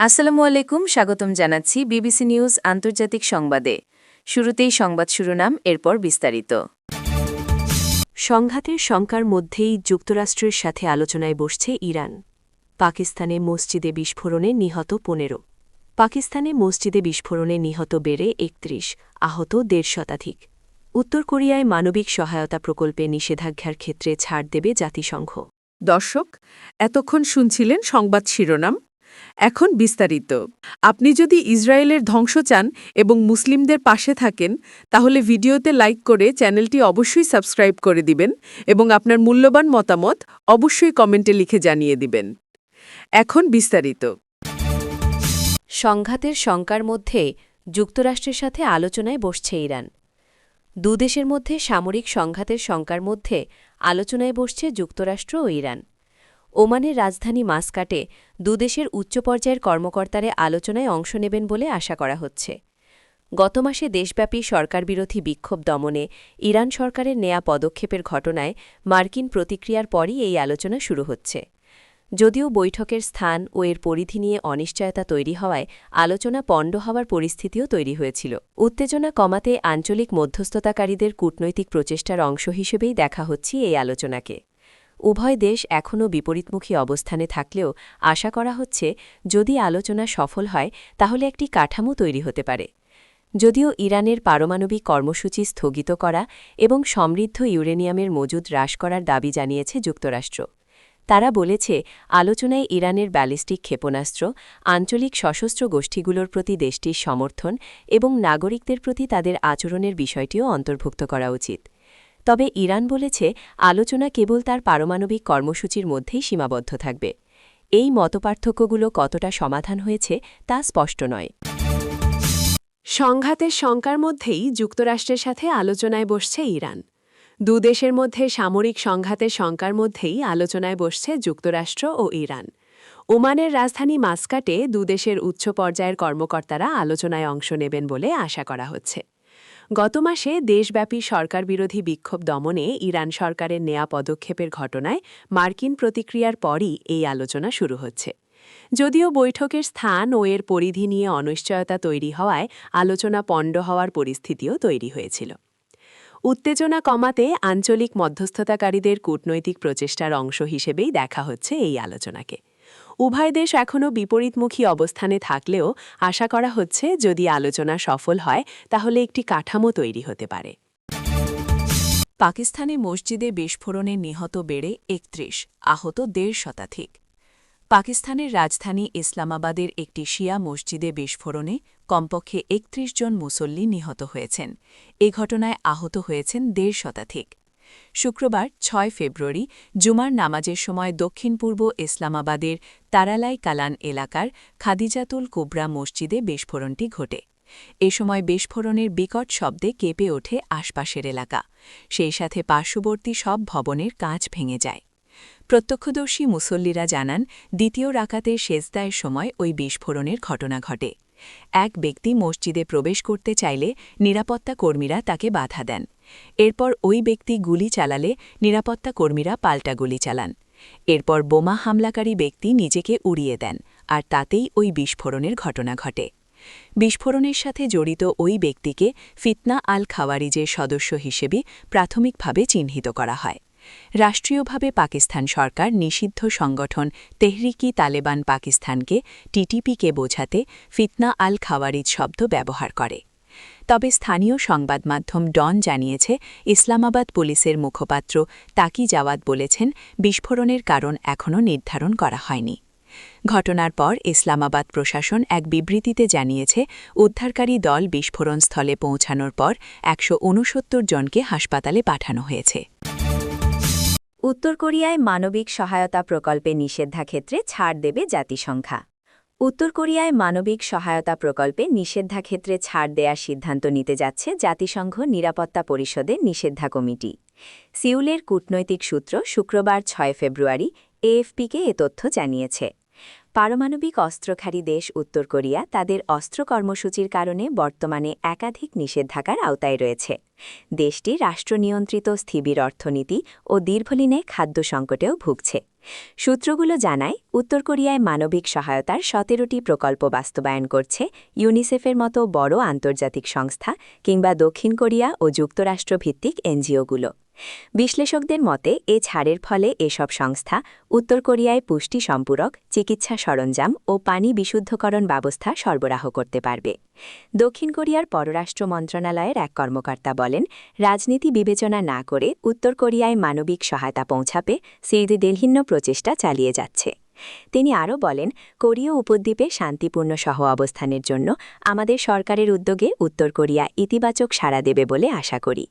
আসসালামু আলাইকুম, স্বাগতম জানাচ্ছি বিবিসি নিউজ আন্তর্জাতিক সংবাদে। শুরুতেই সংবাদ শিরোনাম, এরপর বিস্তারিত। সংঘাতের শঙ্কার মধ্যেই যুক্তরাষ্ট্রের সাথে আলোচনায় বসছে ইরান। পাকিস্তানে মসজিদে বিস্ফোরণে নিহত ১৫। পাকিস্তানে মসজিদে বিস্ফোরণে নিহত বেড়ে ৩১, আহত ১৫০ শতাধিক। উত্তর কোরিয়ায় মানবিক সহায়তা প্রকল্পে নিষেধাজ্ঞার ক্ষেত্রে ছাড় দেবে জাতিসংঘ। দর্শক, এতক্ষণ শুনছিলেন সংবাদ শিরোনাম। এখন বিস্তারিত। আপনি যদি ইসরায়েলের ধ্বংস চান এবং মুসলিমদের পাশে থাকেন, তাহলে ভিডিওতে লাইক করে চ্যানেলটি অবশ্যই সাবস্ক্রাইব করে দিবেন এবং আপনার মূল্যবান মতামত অবশ্যই কমেন্টে লিখে জানিয়ে দিবেন। এখন বিস্তারিত। সংঘাতের শঙ্কার মধ্যে যুক্তরাষ্ট্রের সাথে আলোচনায় বসছে ইরান। দুদেশের মধ্যে সামরিক সংঘাতের শঙ্কার মধ্যে আলোচনায় বসছে যুক্তরাষ্ট্র ও ইরান। ওমানের রাজধানী মাস্কাটে দুদেশের উচ্চ পর্যায়ের কর্মকর্তারা আলোচনায় অংশ নেবেন বলে আশা করা হচ্ছে। গত মাসে দেশব্যাপী সরকারবিরোধী বিক্ষোভ দমনে ইরান সরকারের নেয়া পদক্ষেপের ঘটনায় মার্কিন প্রতিক্রিয়ার পরই এই আলোচনা শুরু হচ্ছে। যদিও বৈঠকের স্থান ও এর পরিধি নিয়ে অনিশ্চয়তা তৈরি হওয়ায় আলোচনা পণ্ড হওয়ার পরিস্থিতিও তৈরি হয়েছিল। উত্তেজনা কমাতে আঞ্চলিক মধ্যস্থতাকারীদের কূটনৈতিক প্রচেষ্টার অংশ হিসেবেই দেখা হচ্ছে এই আলোচনাকে। উভয় দেশ এখনও বিপরীতমুখী অবস্থানে থাকলেও আশা করা হচ্ছে যদি আলোচনা সফল হয় তাহলে একটি কাঠামো তৈরি হতে পারে। যদিও ইরানের পারমাণবিক কর্মসূচি স্থগিত করা এবং সমৃদ্ধ ইউরেনিয়ামের মজুদ হ্রাস করার দাবি জানিয়েছে যুক্তরাষ্ট্র। তারা বলেছে আলোচনায় ইরানের ব্যালিস্টিক ক্ষেপণাস্ত্র, আঞ্চলিক সশস্ত্র গোষ্ঠীগুলোর প্রতি দেশটির সমর্থন এবং নাগরিকদের প্রতি তাদের আচরণের বিষয়টিও অন্তর্ভুক্ত করা উচিত। তবে ইরান বলেছে আলোচনা কেবল তার পারমাণবিক কর্মসূচির মধ্যেই সীমাবদ্ধ থাকবে। এই মতপার্থক্যগুলো কতটা সমাধান হয়েছে তা স্পষ্ট নয়। সংঘাতের শঙ্কার মধ্যেই যুক্তরাষ্ট্রের সাথে আলোচনায় বসছে ইরান। দুদেশের মধ্যে সামরিক সংঘাতের শঙ্কার মধ্যেই আলোচনায় বসছে যুক্তরাষ্ট্র ও ইরান। ওমানের রাজধানী মাস্কাটে দুদেশের উচ্চ পর্যায়ের কর্মকর্তারা আলোচনায় অংশ নেবেন বলে আশা করা হচ্ছে। গত মাসে দেশব্যাপী সরকারবিরোধী বিক্ষোভ দমনে ইরান সরকারের নেয়া পদক্ষেপের ঘটনায় মার্কিন প্রতিক্রিয়ার পরই এই আলোচনা শুরু হচ্ছে। যদিও বৈঠকের স্থান ও এর পরিধি নিয়ে অনিশ্চয়তা তৈরি হওয়ায় আলোচনা পণ্ড হওয়ার পরিস্থিতিও তৈরি হয়েছিল। উত্তেজনা কমাতে আঞ্চলিক মধ্যস্থতাকারীদের কূটনৈতিক প্রচেষ্টার অংশ হিসেবেই দেখা হচ্ছে এই আলোচনাকে। উভয় দেশ এখনও বিপরীতমুখী অবস্থানে থাকলেও আশা করা হচ্ছে যদি আলোচনা সফল হয় তাহলে একটি কাঠামো তৈরি হতে পারে। পাকিস্তানে মসজিদে বিস্ফোরণে নিহত বেড়ে ৩১, আহত ১৫০ শতাধিক। পাকিস্তানের রাজধানী ইসলামাবাদের একটি শিয়া মসজিদে বিস্ফোরণে কমপক্ষে ৩১ জন মুসল্লি নিহত হয়েছেন। এ ঘটনায় আহত হয়েছেন ১৫০ শতাধিক। শুক্রবার ৬ ফেব্রুয়ারি জুমার নামাজের সময় দক্ষিণ পূর্ব ইসলামাবাদের তারালাই কালান এলাকার খাদিজাতুল কুবরা মসজিদে বিস্ফোরণটি ঘটে। এ সময় বিস্ফোরণের বিকট শব্দে কেঁপে ওঠে আশপাশের এলাকা, সেই সাথে পার্শ্ববর্তী সব ভবনের কাঁচ ভেঙে যায়। প্রত্যক্ষদর্শী মুসল্লিরা জানান দ্বিতীয় রাকাতের সেজদায়ের সময় ওই বিস্ফোরণের ঘটনা ঘটে। এক ব্যক্তি মসজিদে প্রবেশ করতে চাইলে নিরাপত্তা কর্মীরা তাকে বাধা দেন। এরপর ওই ব্যক্তি গুলি চালালে নিরাপত্তা কর্মীরা পাল্টা গুলি চালান। এরপর বোমা হামলাকারী ব্যক্তি নিজেকে উড়িয়ে দেন, আর তাতেই ওই বিস্ফোরণের ঘটনা ঘটে। বিস্ফোরণের সাথে জড়িত ওই ব্যক্তিকে ফিতনা আল খাওয়ারিজের সদস্য হিসেবে প্রাথমিকভাবে চিহ্নিত করা হয়। রাষ্ট্রীয়ভাবে পাকিস্তান সরকার নিষিদ্ধ সংগঠন তেহরিকি তালেবান পাকিস্তানকে টিটিপিকে বোঝাতে ফিতনা আল খাওয়ারিজ শব্দ ব্যবহার করে। তবে স্থানীয় সংবাদ মাধ্যম ডন জানিয়েছে ইসলামাবাদ পুলিশের মুখপাত্র তাকি জাওয়াদ বলেছেন বিস্ফোরণের কারণ এখনও নির্ধারণ করা হয়নি। ঘটনার পর ইসলামাবাদ প্রশাসন এক বিবৃতিতে জানিয়েছে উদ্ধারকারী দল বিস্ফোরণস্থলে পৌঁছানোর পর ১৬৯ জনকে হাসপাতালে পাঠানো হয়েছে। উত্তর কোরিয়ায় মানবিক সহায়তা প্রকল্পে নিষেধাক্ষেত্রে ছাড় দেবে জাতিসংঘ। উত্তর কোরিয়ায় মানবিক সহায়তা প্রকল্পে নিষেধাক্ষেত্রে ছাড় দেওয়ার সিদ্ধান্ত নিতে যাচ্ছে জাতিসংঘ নিরাপত্তা পরিষদের নিষেধা কমিটি। সিউলের কূটনৈতিক সূত্র শুক্রবার ৬ ফেব্রুয়ারি এএফপিকে এ তথ্য জানিয়েছে। পারমাণবিক অস্ত্রধারী দেশ উত্তর কোরিয়া তাদের অস্ত্র কর্মসূচির কারণে বর্তমানে একাধিক নিষেধাজ্ঞার আওতায় রয়েছে। দেশটি রাষ্ট্রনিয়ন্ত্রিত স্থির অর্থনীতি ও দীর্ঘদিনে খাদ্য সংকটেও ভুগছে। সূত্রগুলো জানায় উত্তর কোরিয়ায় মানবিক সহায়তার 17টি প্রকল্প বাস্তবায়ন করছে ইউনিসেফের মতো বড় আন্তর্জাতিক সংস্থা কিংবা দক্ষিণ কোরিয়া ও যুক্তরাষ্ট্র ভিত্তিক এনজিওগুলো। বিশ্লেষকদের মতে এ ছাড়ের ফলে এসব সংস্থা উত্তর কোরিয়ায় পুষ্টি সম্পূরক, চিকিৎসা সরঞ্জাম ও পানি বিশুদ্ধকরণ ব্যবস্থা সরবরাহ করতে পারবে। দক্ষিণ কোরিয়ার পররাষ্ট্র মন্ত্রণালয়ের এক কর্মকর্তা বলেন, রাজনীতি বিবেচনা না করে উত্তর কোরিয়ায় মানবিক সহায়তা পৌঁছাতে দীর্ঘদিন প্রচেষ্টা চালিয়ে যাচ্ছে। তিনি আরও বলেন, কোরীয় উপদ্বীপে শান্তিপূর্ণ সহ অবস্থানের জন্য আমাদের সরকারের উদ্যোগে উত্তর কোরিয়া ইতিবাচক সাড়া দেবে বলে আশা করি।